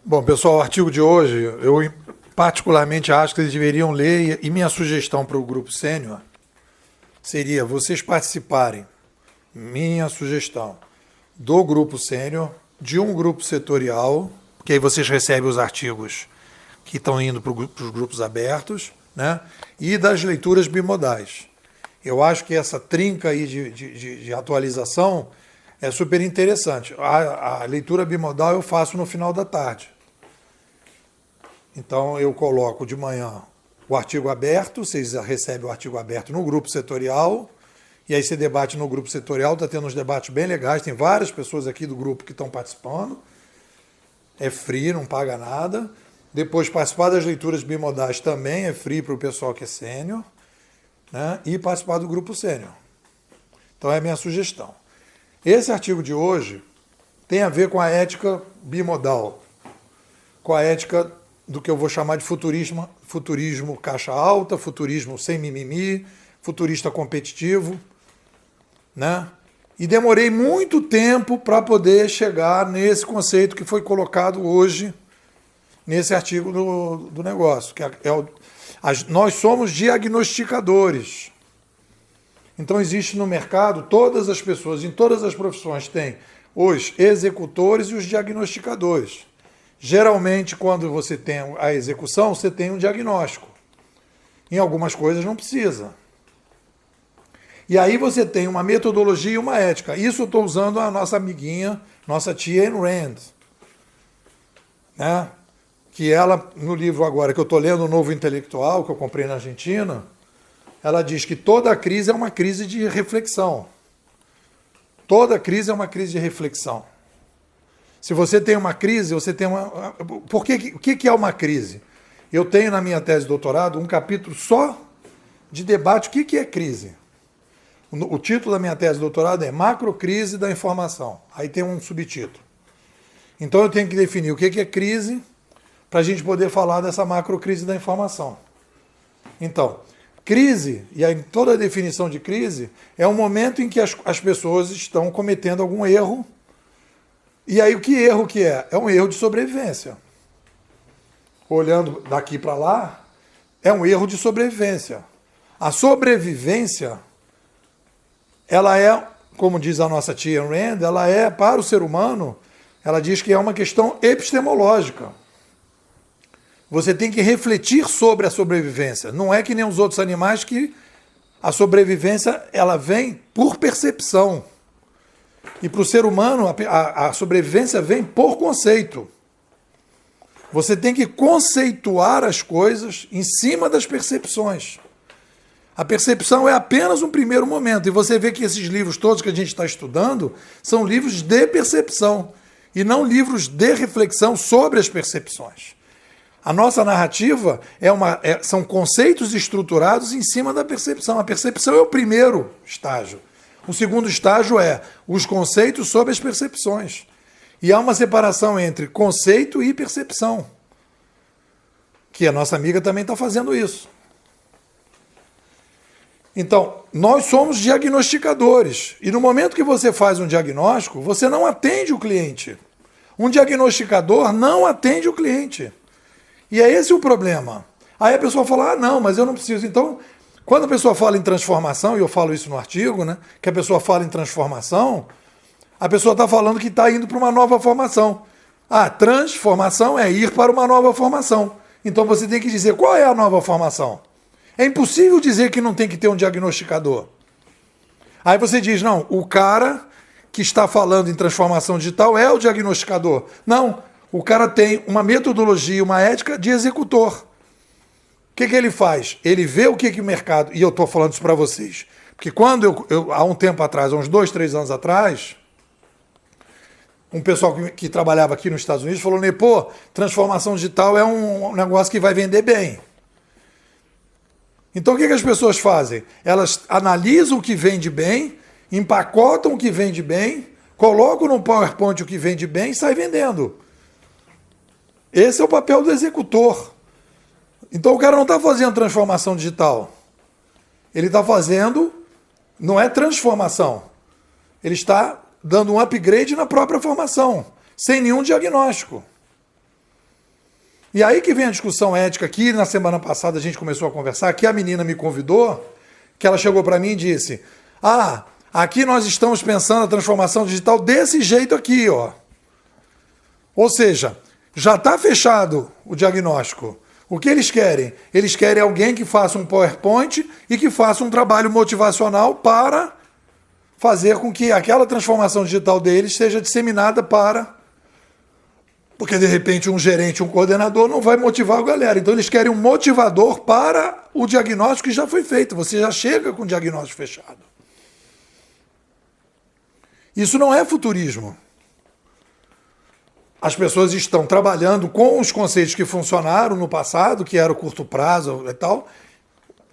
Bom, pessoal, o artigo de hoje, eu particularmente acho que eles deveriam ler, e minha sugestão para o grupo sênior seria vocês participarem, minha sugestão, do grupo sênior, de um grupo setorial, porque aí vocês recebem os artigos que estão indo para os grupos abertos, né? E das leituras bimodais. Eu acho que essa trinca aí de atualização é super interessante. A leitura bimodal eu faço no final da tarde. Então eu coloco de manhã o artigo aberto, vocês recebem o artigo aberto no grupo setorial, e aí você debate no grupo setorial, está tendo uns debates bem legais, tem várias pessoas aqui do grupo que estão participando, é free, não paga nada. Depois participar das leituras bimodais também é free para o pessoal que é sênior, né? E participar do grupo sênior. Então é a minha sugestão. Esse artigo de hoje tem a ver com a ética bimodal, com a ética do que eu vou chamar de futurismo caixa alta, futurismo sem mimimi, futurista competitivo, né? E demorei muito tempo para poder chegar nesse conceito que foi colocado hoje nesse artigo do negócio, que nós somos diagnosticadores. Então existe no mercado, todas as pessoas, em todas as profissões, tem os executores e os diagnosticadores. Geralmente, quando você tem a execução, você tem um diagnóstico. Em algumas coisas não precisa. E aí você tem uma metodologia e uma ética. Isso eu estou usando a nossa amiguinha, nossa tia Ayn Rand, né? Que ela, no livro agora que eu estou lendo, O Novo Intelectual, que eu comprei na Argentina, ela diz que toda crise é uma crise de reflexão. Toda crise é uma crise de reflexão. Se você tem uma crise, você tem uma... O que é uma crise? Eu tenho na minha tese de doutorado um capítulo só de debate. O que é crise? O título da minha tese de doutorado é Macrocrise da Informação. Aí tem um subtítulo. Então eu tenho que definir o que é crise para a gente poder falar dessa macrocrise da informação. Então, crise, e aí toda a definição de crise, é um momento em que as pessoas estão cometendo algum erro. E aí, que erro que é? É um erro de sobrevivência. Olhando daqui para lá, é um erro de sobrevivência. A sobrevivência, ela é, como diz a nossa tia Rand, ela é, para o ser humano, ela diz que é uma questão epistemológica. Você tem que refletir sobre a sobrevivência. Não é que nem os outros animais que a sobrevivência ela vem por percepção. E para o ser humano, a sobrevivência vem por conceito. Você tem que conceituar as coisas em cima das percepções. A percepção é apenas um primeiro momento. E você vê que esses livros todos que a gente está estudando são livros de percepção e não livros de reflexão sobre as percepções. A nossa narrativa são conceitos estruturados em cima da percepção. A percepção é o primeiro estágio. O segundo estágio é os conceitos sobre as percepções. E há uma separação entre conceito e percepção, que a nossa amiga também está fazendo isso. Então, nós somos diagnosticadores. E no momento que você faz um diagnóstico, você não atende o cliente. Um diagnosticador não atende o cliente. E é esse o problema. Aí a pessoa fala, não, mas eu não preciso. Então, quando a pessoa fala em transformação, e eu falo isso no artigo, né, que a pessoa fala em transformação, a pessoa está falando que está indo para uma nova formação. Ah, transformação é ir para uma nova formação. Então você tem que dizer qual é a nova formação. É impossível dizer que não tem que ter um diagnosticador. Aí você diz, não, o cara que está falando em transformação digital é o diagnosticador. Não, o cara tem uma metodologia, uma ética de executor. O que ele faz? Ele vê o que o mercado... E eu estou falando isso para vocês. Porque quando há um tempo atrás, há uns 2, 3 anos atrás, um pessoal que trabalhava aqui nos Estados Unidos falou, pô, transformação digital é um negócio que vai vender bem. Então o que as pessoas fazem? Elas analisam o que vende bem, empacotam o que vende bem, colocam no PowerPoint o que vende bem e sai vendendo. Esse é o papel do executor. Então o cara não está fazendo transformação digital. Ele está fazendo, não é transformação. Ele está dando um upgrade na própria formação, sem nenhum diagnóstico. E aí que vem a discussão ética aqui, na semana passada a gente começou a conversar, que a menina me convidou, que ela chegou para mim e disse, aqui nós estamos pensando a transformação digital desse jeito aqui, ó. Ou seja, já está fechado o diagnóstico. O que eles querem? Eles querem alguém que faça um PowerPoint e que faça um trabalho motivacional para fazer com que aquela transformação digital deles seja disseminada para... Porque, de repente, um gerente, um coordenador não vai motivar a galera. Então, eles querem um motivador para o diagnóstico que já foi feito. Você já chega com o diagnóstico fechado. Isso não é futurismo. As pessoas estão trabalhando com os conceitos que funcionaram no passado, que era o curto prazo e tal,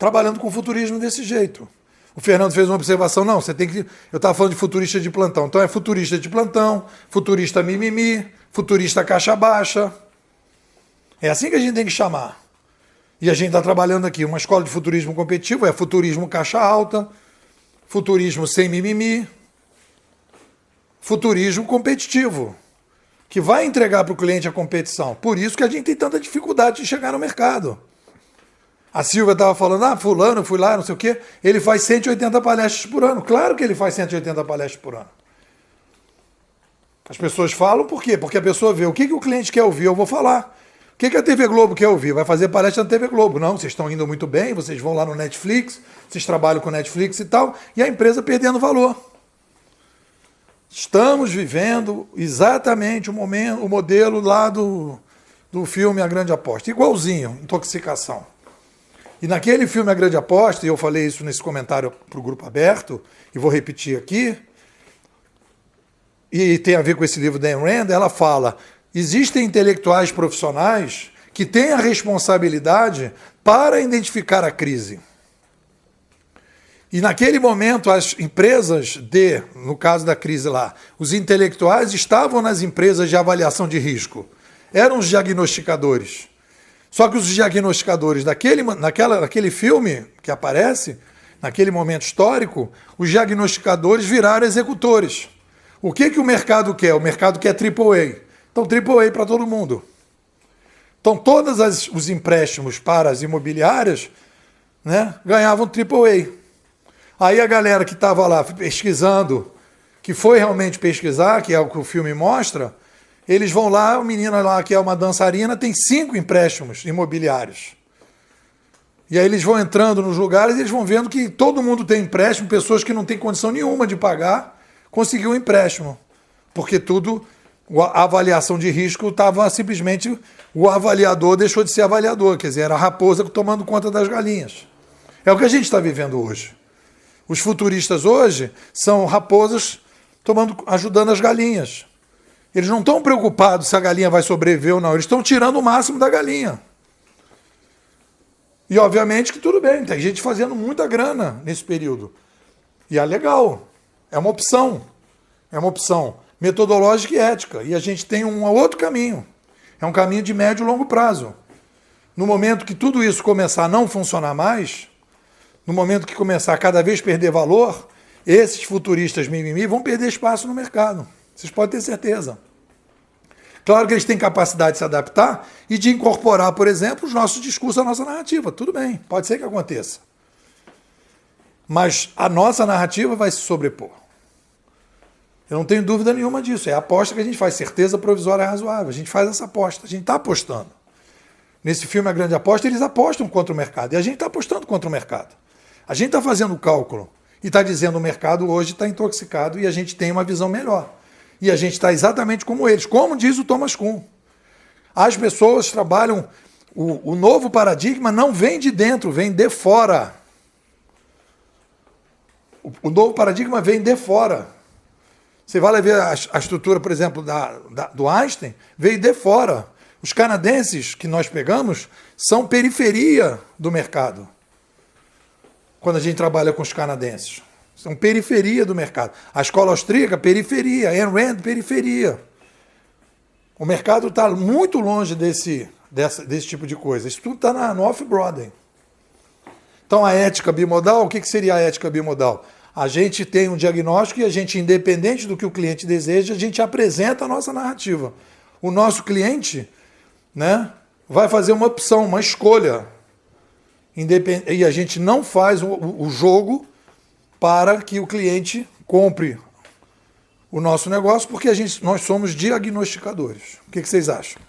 trabalhando com futurismo desse jeito. O Fernando fez uma observação, não, você tem que... Eu estava falando de futurista de plantão. Então é futurista de plantão, futurista mimimi, futurista caixa baixa. É assim que a gente tem que chamar. E a gente está trabalhando aqui. Uma escola de futurismo competitivo é futurismo caixa alta, futurismo sem mimimi, futurismo competitivo, que vai entregar para o cliente a competição. Por isso que a gente tem tanta dificuldade de chegar no mercado. A Silvia estava falando, fulano, fui lá, não sei o quê, ele faz 180 palestras por ano. Claro que ele faz 180 palestras por ano. As pessoas falam por quê? Porque a pessoa vê o que o cliente quer ouvir, eu vou falar. O que a TV Globo quer ouvir? Vai fazer palestra na TV Globo. Não, vocês estão indo muito bem, vocês vão lá no Netflix, vocês trabalham com Netflix e tal, e a empresa perdendo valor. Estamos vivendo exatamente o modelo lá do filme A Grande Aposta. Igualzinho, intoxicação. E naquele filme A Grande Aposta, e eu falei isso nesse comentário para o grupo aberto, e vou repetir aqui, e tem a ver com esse livro da Ayn Rand, ela fala, existem intelectuais profissionais que têm a responsabilidade para identificar a crise. E naquele momento as empresas no caso da crise lá, os intelectuais estavam nas empresas de avaliação de risco, eram os diagnosticadores. Só que os diagnosticadores naquele filme que aparece, naquele momento histórico, os diagnosticadores viraram executores. O que o mercado quer? O mercado quer AAA. Então, AAA para todo mundo. Então, todos os empréstimos para as imobiliárias, né, ganhavam AAA. Aí a galera que estava lá pesquisando, que foi realmente pesquisar, que é o que o filme mostra, eles vão lá, a menina lá que é uma dançarina tem 5 empréstimos imobiliários. E aí eles vão entrando nos lugares e eles vão vendo que todo mundo tem empréstimo, pessoas que não têm condição nenhuma de pagar, conseguiu um empréstimo. Porque a avaliação de risco estava simplesmente, o avaliador deixou de ser avaliador, quer dizer, era a raposa tomando conta das galinhas. É o que a gente está vivendo hoje. Os futuristas hoje são raposas ajudando as galinhas. Eles não estão preocupados se a galinha vai sobreviver ou não. Eles estão tirando o máximo da galinha. E obviamente que tudo bem, tem gente fazendo muita grana nesse período. E é legal. É uma opção. É uma opção metodológica e ética. E a gente tem um outro caminho. É um caminho de médio e longo prazo. No momento que tudo isso começar a não funcionar mais, no momento que começar a cada vez perder valor, esses futuristas mimimi vão perder espaço no mercado. Vocês podem ter certeza. Claro que eles têm capacidade de se adaptar e de incorporar, por exemplo, os nossos discursos, a nossa narrativa. Tudo bem, pode ser que aconteça. Mas a nossa narrativa vai se sobrepor. Eu não tenho dúvida nenhuma disso. É a aposta que a gente faz. Certeza provisória razoável. A gente faz essa aposta. A gente está apostando. Nesse filme A Grande Aposta, eles apostam contra o mercado. E a gente está apostando contra o mercado. A gente está fazendo o cálculo e está dizendo que o mercado hoje está intoxicado e a gente tem uma visão melhor. E a gente está exatamente como eles. Como diz o Thomas Kuhn. As pessoas trabalham... O novo paradigma não vem de dentro, vem de fora. O novo paradigma vem de fora. Você vai ver a estrutura, por exemplo, do Einstein, veio de fora. Os canadenses que nós pegamos são periferia do mercado. Quando a gente trabalha com os canadenses. São periferia do mercado. A escola austríaca, periferia. Ayn Rand, periferia. O mercado está muito longe desse tipo de coisa. Isso tudo está no off-Broadway. Então, a ética bimodal, o que seria a ética bimodal? A gente tem um diagnóstico e a gente, independente do que o cliente deseja, a gente apresenta a nossa narrativa. O nosso cliente, né? vai fazer uma opção, uma escolha. E a gente não faz o jogo para que o cliente compre o nosso negócio, porque nós somos diagnosticadores. O que vocês acham?